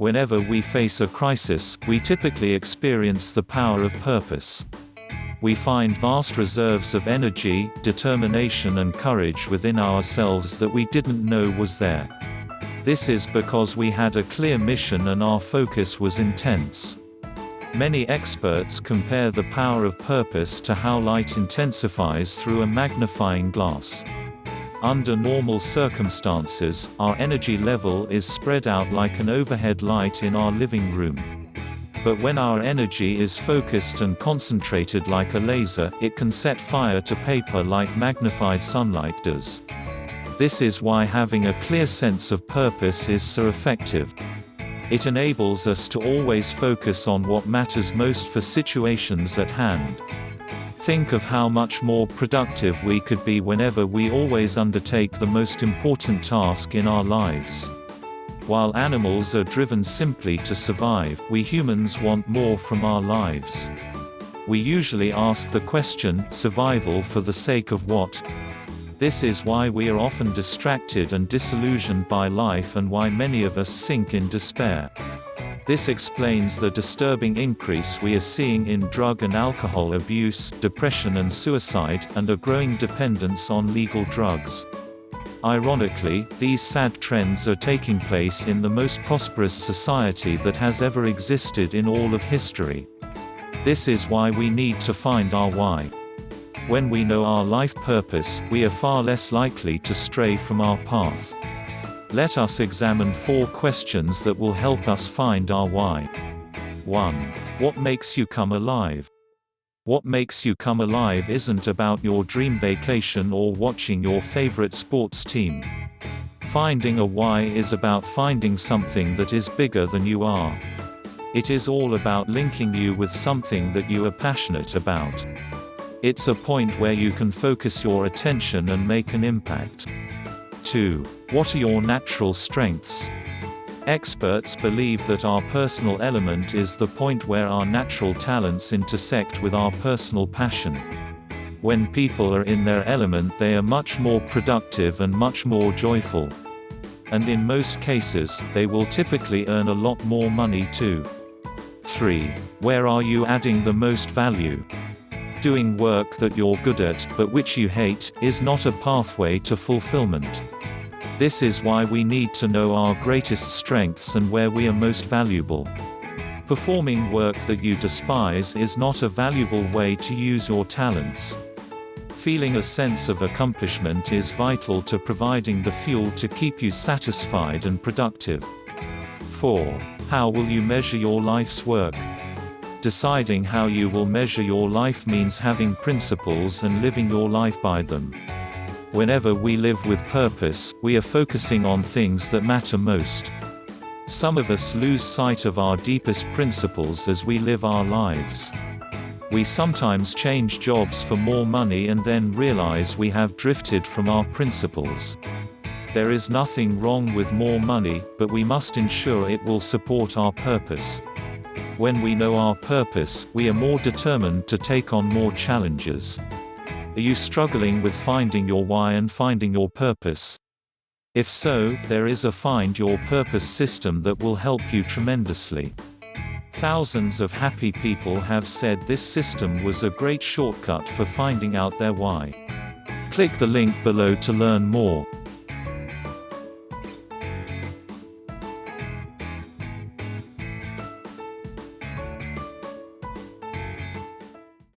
Whenever we face a crisis, we typically experience the power of purpose. We find vast reserves of energy, determination and courage within ourselves that we didn't know was there. This is because we had a clear mission and our focus was intense. Many experts compare the power of purpose to how light intensifies through a magnifying glass. Under normal circumstances, our energy level is spread out like an overhead light in our living room. But when our energy is focused and concentrated like a laser, it can set fire to paper like magnified sunlight does. This is why having a clear sense of purpose is so effective. It enables us to always focus on what matters most for situations at hand. Think of how much more productive we could be whenever we always undertake the most important task in our lives. While animals are driven simply to survive, we humans want more from our lives. We usually ask the question, survival for the sake of what? This is why we are often distracted and disillusioned by life and why many of us sink in despair. This explains the disturbing increase we are seeing in drug and alcohol abuse, depression and suicide, and a growing dependence on legal drugs. Ironically, these sad trends are taking place in the most prosperous society that has ever existed in all of history. This is why we need to find our why. When we know our life purpose, we are far less likely to stray from our path. Let us examine 4 questions that will help us find our why. 1. What makes you come alive? What makes you come alive isn't about your dream vacation or watching your favorite sports team. Finding a why is about finding something that is bigger than you are. It is all about linking you with something that you are passionate about. It's a point where you can focus your attention and make an impact. 2. What are your natural strengths? Experts believe that our personal element is the point where our natural talents intersect with our personal passion. When people are in their element, they are much more productive and much more joyful. And in most cases, they will typically earn a lot more money too. 3. Where are you adding the most value? Doing work that you're good at, but which you hate, is not a pathway to fulfillment. This is why we need to know our greatest strengths and where we are most valuable. Performing work that you despise is not a valuable way to use your talents. Feeling a sense of accomplishment is vital to providing the fuel to keep you satisfied and productive. 4. How will you measure your life's work? Deciding how you will measure your life means having principles and living your life by them. Whenever we live with purpose, we are focusing on things that matter most. Some of us lose sight of our deepest principles as we live our lives. We sometimes change jobs for more money and then realize we have drifted from our principles. There is nothing wrong with more money, but we must ensure it will support our purpose. When we know our purpose, we are more determined to take on more challenges. Are you struggling with finding your why and finding your purpose? If so, there is a Find Your Purpose system that will help you tremendously. Thousands of happy people have said this system was a great shortcut for finding out their why. Click the link below to learn more.